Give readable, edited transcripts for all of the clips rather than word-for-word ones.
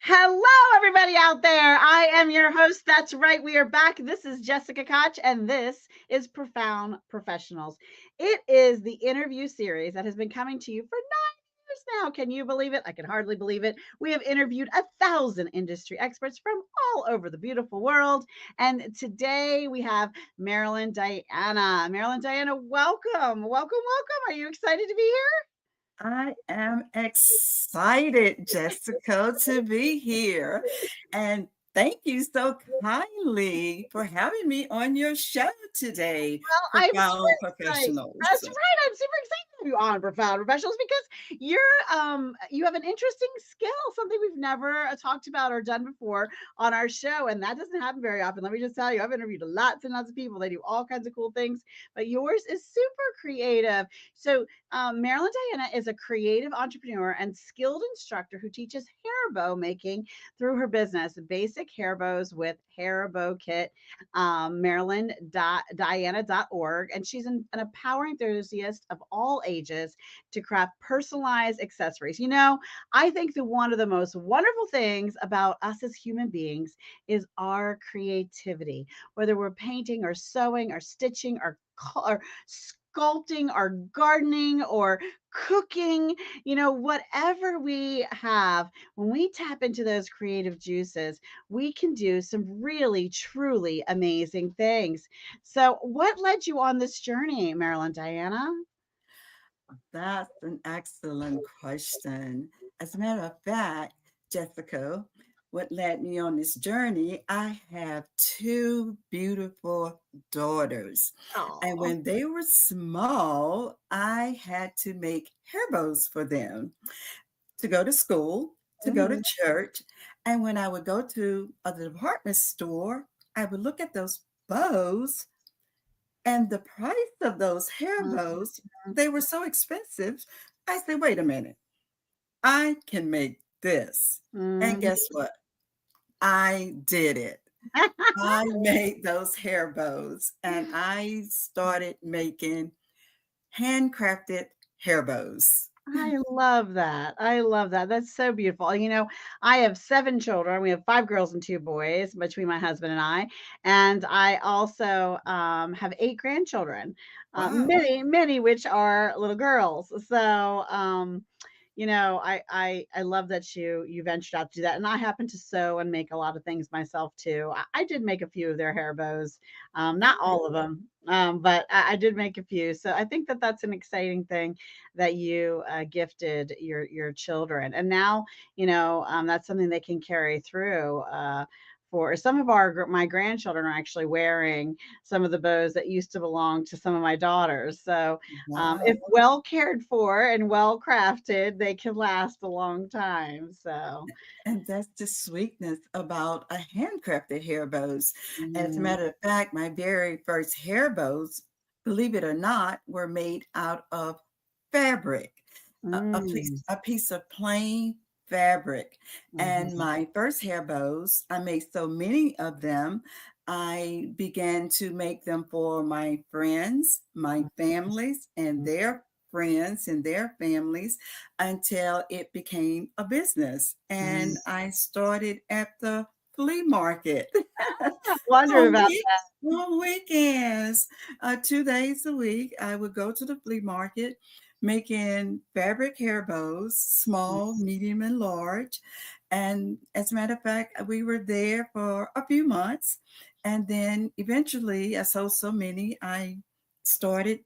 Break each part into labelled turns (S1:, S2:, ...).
S1: Hello, everybody out there. I am your host. That's right. We are back. This is Jessica Koch, and this is Profound Professionals. It is the interview series that has been coming to you for 9 years now. Can you believe it? I can hardly believe it. We have interviewed 1,000 industry experts from all over the beautiful world. And today we have Marilyn Diana. Marilyn Diana, welcome. Welcome, welcome. Are you excited to be here?
S2: I am excited, Jessica, to be here. And thank you so kindly for having me on your show today,
S1: Well, I'm
S2: Profound
S1: super excited.
S2: Professionals.
S1: That's right. I'm super excited to have you on Profound Professionals because you have an interesting skill, something we've never talked about or done before on our show, and that doesn't happen very often. Let me just tell you, I've interviewed lots and lots of people. They do all kinds of cool things, but yours is super creative. So, Marilyn Diana is a creative entrepreneur and skilled instructor who teaches hair bow making through her business, Basic Hair Bows with Hair Bow Kit, MarilynDiana.org. And she's an empowering enthusiast of all ages to craft personalized accessories. I think that one of the most wonderful things about us as human beings is our creativity, whether we're painting or sewing or stitching or sculpting or gardening or cooking, whatever we have, when we tap into those creative juices, we can do some really, truly amazing things. So, what led you on this journey, Marilyn Diana?
S2: That's an excellent question. As a matter of fact, Jessica, what led me on this journey, I have two beautiful daughters. And
S1: Oh,
S2: when they were small, I had to make hair bows for them to go to school, to go to
S1: mhm.
S2: church. And when I would go to a department store, I would look at those bows and the price of those hair bows, they were so expensive. I said, wait a minute, I can make this. And
S1: Mhm.
S2: guess what? I did it. I made those hair bows and I started making handcrafted hair bows.
S1: I love that. I love that. That's so beautiful. I have 7 children. We have 5 girls and 2 boys between my husband and I. And I also have 8 grandchildren,
S2: Wow.
S1: many which are little girls. So, I love that you ventured out to do that. And I happen to sew and make a lot of things myself too. I did make a few of their hair bows, not all of them, but I did make a few. So I think that that's an exciting thing that you gifted your children, and now that's something they can carry through. For some of my grandchildren are actually wearing some of the bows that used to belong to some of my daughters. So
S2: Wow.
S1: if well cared for and well crafted, they can last a long time. So.
S2: And that's the sweetness about a handcrafted hair bows. As a
S1: Mhm.
S2: matter of fact, my very first hair bows, believe it or not, were made out of fabric,
S1: Mm.
S2: a piece of plain fabric. And
S1: Mhm.
S2: my first hair bows, I made so many of them, I began to make them for my friends, my families, and their friends and their families until it became a business.
S1: Mhm.
S2: And I started at the flea market
S1: Wonder
S2: on
S1: about
S2: on weekends, 2 days a week. I would go to the flea market making fabric hair bows,
S1: that.
S2: small, medium, and large. And as a matter of fact, we were there for a few months. And then eventually, I sold so many, I started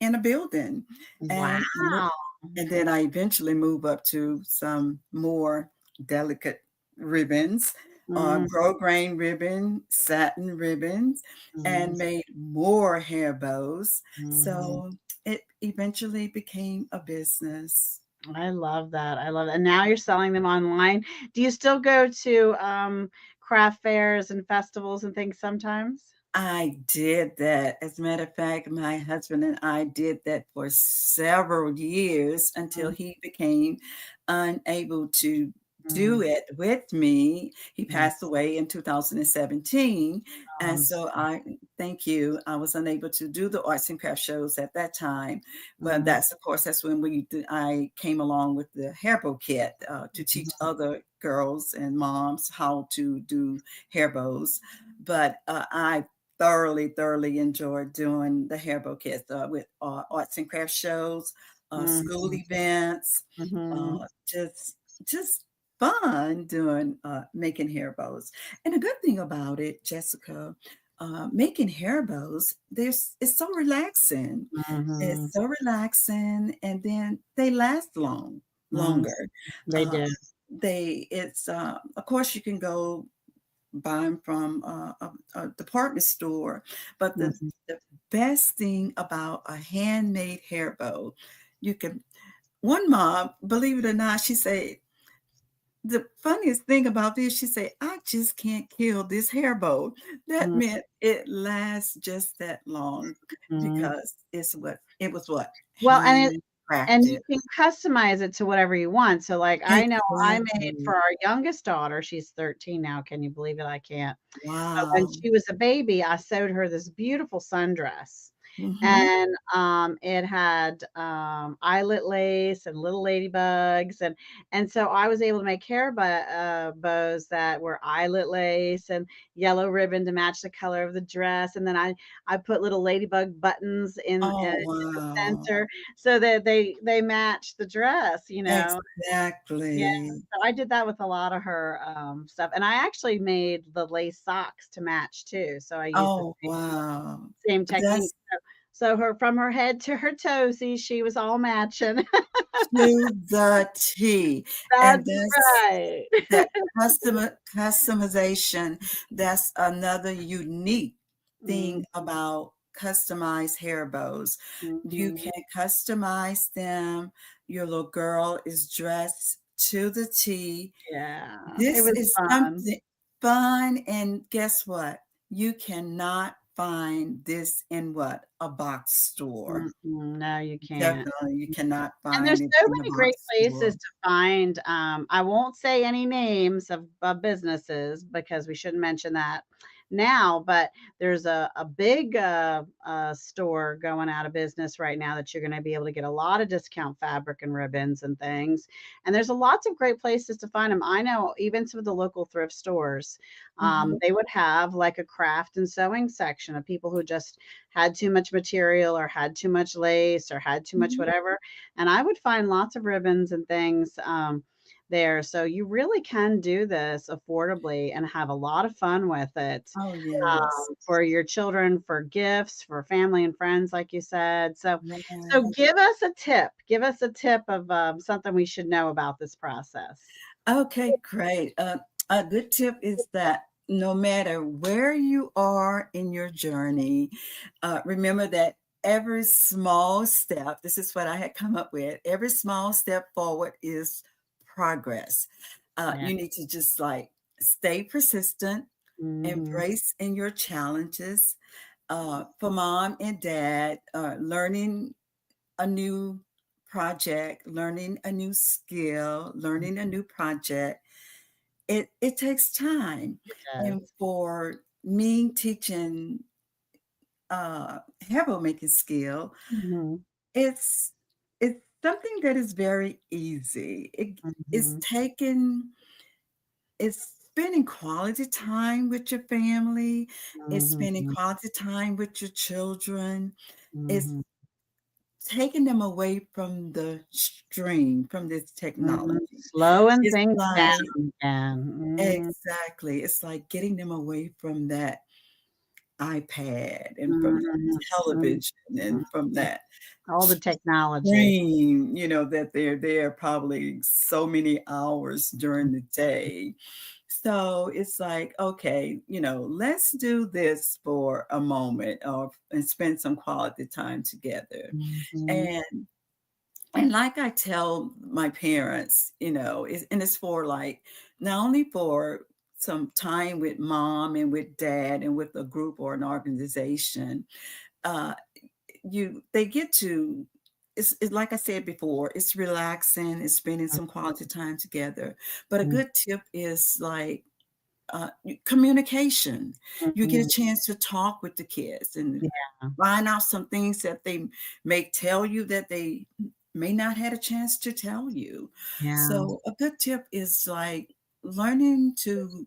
S2: in a building. And
S1: Wow.
S2: and then I eventually move up to some more delicate ribbons,
S1: Mm,
S2: grosgrain ribbon, satin ribbons,
S1: mhm,
S2: and made more hair bows.
S1: mhm.
S2: So it eventually became a business.
S1: I love that. I love that. And now you're selling them online. Do you still go to craft fairs and festivals and things sometimes?
S2: I did that. As a matter of fact, my husband and I did that for several years until
S1: Mm,
S2: he became unable to do
S1: Mm,
S2: it with me. He
S1: mm,
S2: passed away in 2017, and
S1: I'm
S2: so I thank you. I was unable to do the arts and craft shows at that time, but
S1: mm,
S2: that's of course that's when I came along with the hair bow kit to teach other girls and moms how to do hair bows. But I thoroughly enjoyed doing the hair bow kits with arts and craft shows, school
S1: mhm,
S2: events,
S1: mhm,
S2: uh, just fun doing making hair bows. And a good thing about it, Jessica, making hair bows, there's it's so relaxing.
S1: mhm,
S2: It's so relaxing, and then they last
S1: mhm.
S2: longer.
S1: They
S2: Uh,
S1: did.
S2: they it's of course you can go buy them from a department store, but
S1: Mhm,
S2: the best thing about a handmade hair bow, you can. One mom, believe it or not, she said the funniest thing about this, she said, I just can't kill this hair bow. That
S1: mhm,
S2: meant it lasts just that long
S1: mhm.
S2: because it was what?
S1: Well, and you
S2: Handcrafted.
S1: can customize it to whatever you want. So, like, I know I made
S2: Exactly.
S1: for our youngest daughter, she's 13 now, can you believe it? I can't. But when
S2: Wow.
S1: she was a baby, I sewed her this beautiful sundress,
S2: Mm-hmm.
S1: and, it had, eyelet lace and little ladybugs, and so I was able to make bows that were eyelet lace and yellow ribbon to match the color of the dress, and then I put little ladybug buttons in
S2: Oh,
S1: the
S2: wow.
S1: center so that they match the dress, you know? Yeah,
S2: Exactly.
S1: so I did that with a lot of her, stuff, and I actually made the lace socks to match too, so I used the
S2: Oh, wow.
S1: same technique.
S2: That's
S1: So her from her head to her toesies, she was all matching.
S2: to the T. And
S1: That's
S2: that's
S1: right.
S2: that customization, that's another unique thing
S1: Mm,
S2: about customized hair bows. You
S1: mhm.
S2: can customize them. Your little girl is dressed to the T.
S1: Yeah, it
S2: This
S1: was
S2: is
S1: fun.
S2: something fun, and guess what? You cannot find this in what? A box store.
S1: Mm-mm, no, you can't.
S2: Definitely, you cannot
S1: And
S2: find
S1: there's
S2: it
S1: so
S2: in a
S1: many great
S2: box
S1: places
S2: store.
S1: to find, I won't say any names of businesses because we shouldn't mention that now, but there's a big, store going out of business right now that you're gonna be able to get a lot of discount fabric and ribbons and things, and there's a lots of great places to find them. I know even some of the local thrift stores,
S2: Mhm.
S1: they would have, like, a craft and sewing section of people who just had too much material or had too much lace or had too much
S2: Mhm.
S1: whatever, and I would find lots of ribbons and things, there. So you really can do this affordably and have a lot of fun with it,
S2: Oh, yes.
S1: for your children, for gifts, for family and friends, like you said. So
S2: Yes.
S1: give us a tip. Give us a tip of, something we should know about this process.
S2: Okay, great. A good tip is that no matter where you are in your journey, remember that every small step, this is what I had come up with, every small step forward is progress.
S1: Yeah.
S2: You need to just like stay persistent,
S1: Mhm.
S2: embrace in your challenges. For mom and dad, learning a new project, learning a new skill, learning a new project, it takes time.
S1: It
S2: And
S1: does.
S2: for me teaching hair making skill,
S1: Mhm.
S2: it's it's something that is very easy. It's
S1: Mhm.
S2: taken it's spending quality time with your family, it's spending
S1: Mhm.
S2: quality time with your children, it's
S1: Mhm.
S2: taking them away from the stream, from this
S1: Mhm.
S2: technology.
S1: Slowing
S2: It's
S1: things
S2: like
S1: down again.
S2: exactly, it's like getting them away from that iPad and from that
S1: Mhm. Mhm.
S2: television and from that
S1: All the technology.
S2: screen, that they're there probably so many hours during the day. So it's like, okay, let's do this for a moment and spend some quality time together.
S1: Mhm.
S2: And And like I tell my parents, and it's for like not only for some time with mom and with dad and with a group or an organization, uh, they get to it's like I said before, it's relaxing, it's spending some quality time together. But a good tip is like communication. You get a
S1: Mhm.
S2: chance to talk with the kids and
S1: Yeah.
S2: find out some things that they may tell you that they may not had a chance to tell you.
S1: Yeah.
S2: So a good tip is like learning to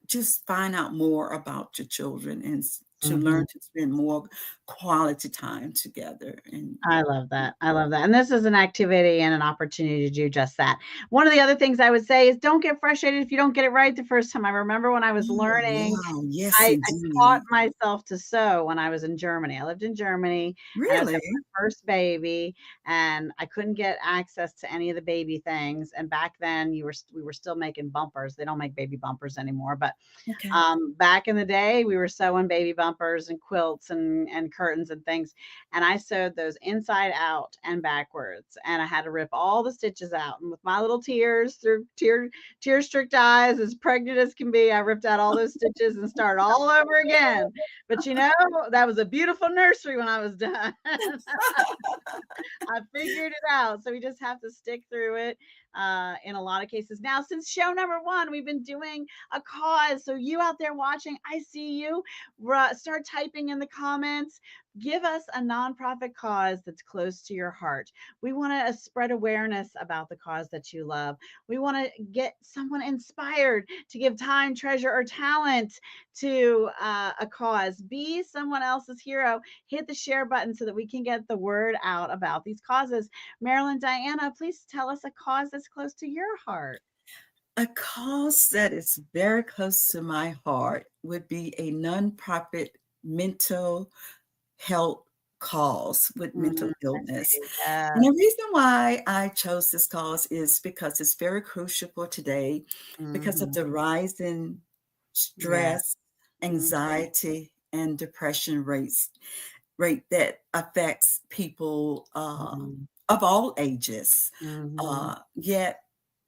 S2: just find out more about your children and to
S1: Mhm.
S2: learn to spend more quality time together. And
S1: I love that. I love that. And this is an activity and an opportunity to do just that. One of the other things I would say is don't get frustrated if you don't get it right the first time. I remember when I was
S2: oh
S1: learning,
S2: wow, yes
S1: I taught
S2: indeed.
S1: myself to sew when I was in Germany. I lived in Germany and I was
S2: Really?
S1: having my first baby and I couldn't get access to any of the baby things. And back then we were still making bumpers. They don't make baby bumpers anymore, but
S2: Okay.
S1: back in the day, we were sewing baby bumpers and quilts and curtains and things. And I sewed those inside out and backwards. And I had to rip all the stitches out. And with my little tears through tear strict eyes, as pregnant as can be, I ripped out all those stitches and started all over again. But that was a beautiful nursery when I was done. I figured it out. So we just have to stick through it in a lot of cases. Now, since show number one, we've been doing a cause. So you out there watching, I see you. Start typing in the comments. Give us a nonprofit cause that's close to your heart. We want to spread awareness about the cause that you love. We want to get someone inspired to give time, treasure, or talent to a cause. Be someone else's hero. Hit the share button so that we can get the word out about these causes. Marilyn Diana, please tell us a cause that's close to your heart.
S2: A cause that is very close to my heart would be a nonprofit mental health cause with mental
S1: I
S2: illness.
S1: see.
S2: And
S1: Yes.
S2: the reason why I chose this cause is because it's very crucial for today because of
S1: Hmm.
S2: the rise in
S1: Yeah.
S2: stress,
S1: Hmm.
S2: anxiety, and depression rate that affects people of all ages.
S1: Hmm.
S2: Yet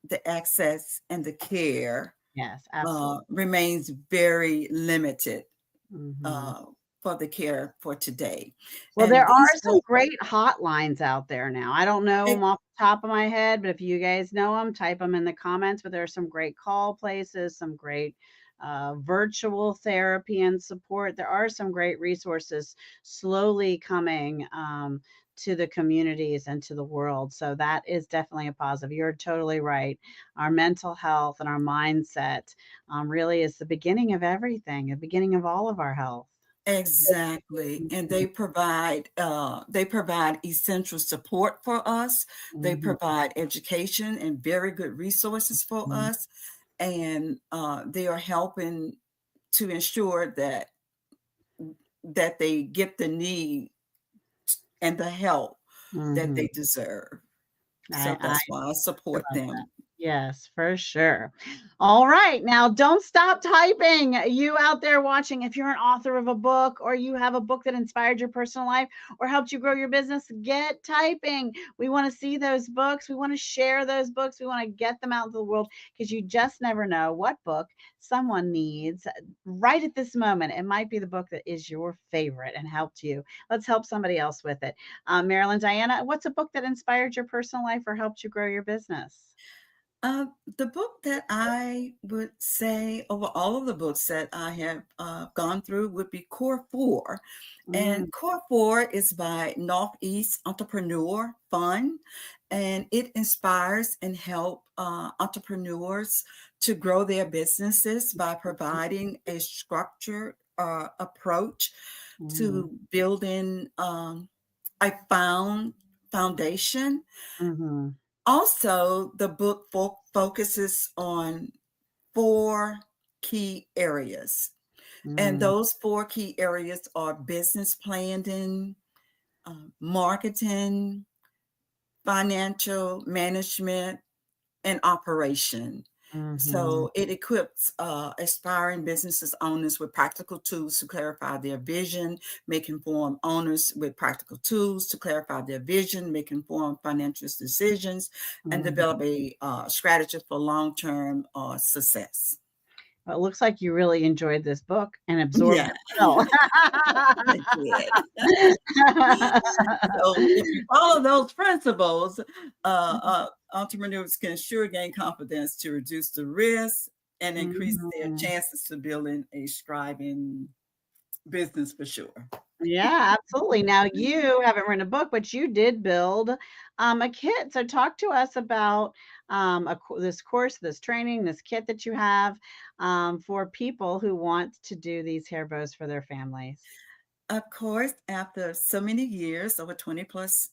S2: the access and the care
S1: Yes, absolutely.
S2: remains very limited
S1: Hmm.
S2: uh, for the care for today.
S1: Well, there
S2: And
S1: are
S2: these
S1: some great hotlines out there now. I don't know them off the top of my head, but if you guys know them, type them in the comments. But there are some great call places, some great virtual therapy and support. There are some great resources slowly coming to the communities and to the world. So that is definitely a positive. You're totally right. Our mental health and our mindset really is the beginning of everything, the beginning of all of our health.
S2: exactly, and they provide essential support for us. They
S1: Mhm.
S2: provide education and very good resources for
S1: Mhm.
S2: us, and they are helping to ensure that they get the need and the help that
S1: Mhm.
S2: they deserve. So
S1: I
S2: that's why I
S1: I
S2: support
S1: love that.
S2: them.
S1: Yes, for sure. All right. Now, don't stop typing. You out there watching, if you're an author of a book or you have a book that inspired your personal life or helped you grow your business, get typing. We want to see those books. We want to share those books. We want to get them out into the world because you just never know what book someone needs right at this moment. It might be the book that is your favorite and helped you. Let's help somebody else with it. Marilyn Diana, what's a book that inspired your personal life or helped you grow your business?
S2: Uh, the book that I would say over all of the books that I have gone through would be Core Four. And
S1: Mm,
S2: Core Four is by Northeast Entrepreneur Fund, and it inspires and help entrepreneurs to grow their businesses by providing a structured approach
S1: mhm,
S2: to building a foundation.
S1: mhm,
S2: Also, the book focuses on four key areas. And
S1: mm,
S2: those four key areas are business planning, marketing, financial management, and operation.
S1: mhm,
S2: So it equips aspiring businesses owners with practical tools to clarify their vision, make informed owners with practical tools to clarify their vision, make informed financial decisions, and
S1: mhm.
S2: develop a strategy for long-term success.
S1: Well, it looks like you really enjoyed this book and absorbed
S2: Yeah,
S1: it well.
S2: I did. So if you follow those principles, entrepreneurs can sure gain confidence to reduce the risk and increase their
S1: Mhm.
S2: chances to building a thriving business for sure.
S1: Yeah, absolutely. Now you haven't written a book, but you did build a kit. So talk to us about this course, this training, this kit that you have for people who want to do these hair bows for their families.
S2: Of course, after so many years, over 20 plus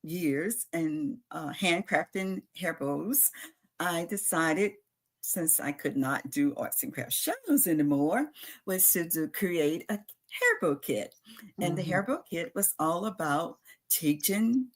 S2: years, and handcrafting hair bows, I decided, since I could not do arts and crafts shows anymore, was to create a hair bow kit. And the
S1: Mhm.
S2: hair bow kit was all about teaching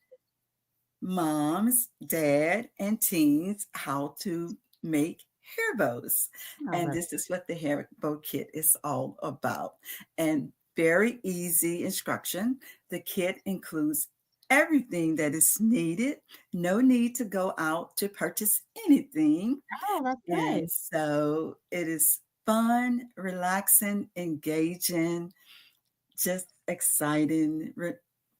S2: moms, dad, and teens how to make hair bows.
S1: Oh,
S2: And
S1: that's
S2: this is what the hair bow kit is all about. And very easy instruction. The kit includes everything that is needed. No need to go out to purchase anything.
S1: oh, that's
S2: And
S1: great.
S2: so it is fun, relaxing, engaging, just exciting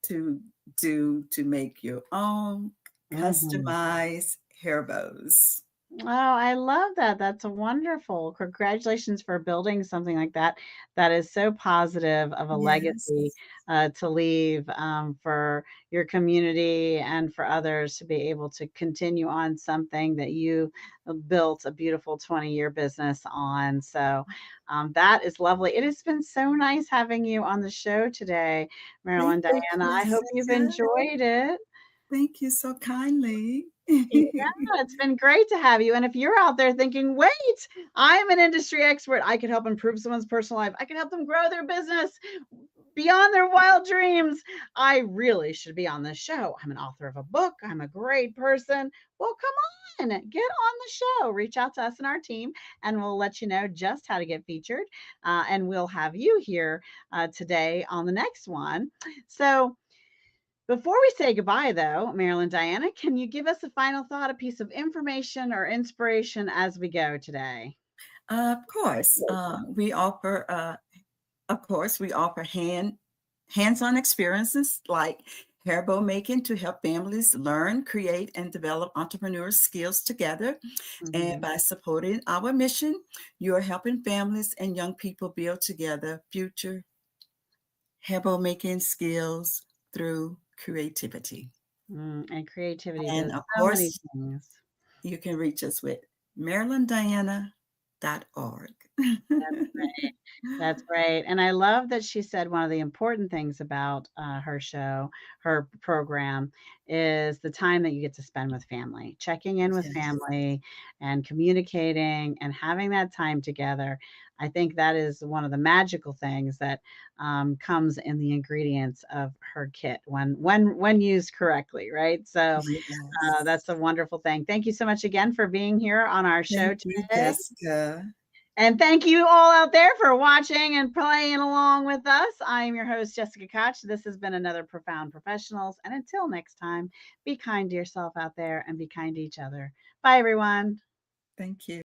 S2: to do, to make your own
S1: Mhm.
S2: customized hair bows.
S1: Oh, I love that. That's wonderful. Congratulations for building something like that. That is so positive of a
S2: Yes.
S1: legacy to leave for your community and for others to be able to continue on something that you built a beautiful 20-year business on. So that is lovely. It has been so nice having you on the show today,
S2: Thank
S1: Marilyn
S2: you,
S1: Diana. I hope you've
S2: Jessica.
S1: enjoyed it.
S2: Thank you so kindly.
S1: Yeah, it's been great to have you. And if you're out there thinking, wait, I'm an industry expert, I could help improve someone's personal life, I can help them grow their business beyond their wild dreams. I really should be on this show. I'm an author of a book, I'm a great person. Well, come on, get on the show. Reach out to us and our team, and we'll let you know just how to get featured. And we'll have you here today on the next one. So, before we say goodbye, though, Marilyn Diana, can you give us a final thought, a piece of information or inspiration as we go today?
S2: Of course, we offer hands-on experiences like hair bow making to help families learn, create, and develop entrepreneurial skills together. And
S1: Mhm.
S2: by supporting our mission, you are helping families and young people build together future hair bow making skills through creativity.
S1: And creativity
S2: And
S1: does
S2: of
S1: so many
S2: course,
S1: things.
S2: you can reach us with MarilynDiana.org.
S1: That's That's great. And I love that she said one of the important things about her show, her program, is the time that you get to spend with family, checking in with
S2: Yes,
S1: family and communicating and having that time together. I think that is one of the magical things that comes in the ingredients of her kit when used correctly, right? So that's
S2: yes.
S1: a wonderful thing. Thank you so much again for being here on our show
S2: Thank you,
S1: today.
S2: Jessica.
S1: And thank you all out there for watching and playing along with us. I am your host, Jessica Koch. This has been another Profound Professionals. And until next time, be kind to yourself out there and be kind to each other. Bye, everyone.
S2: Thank you.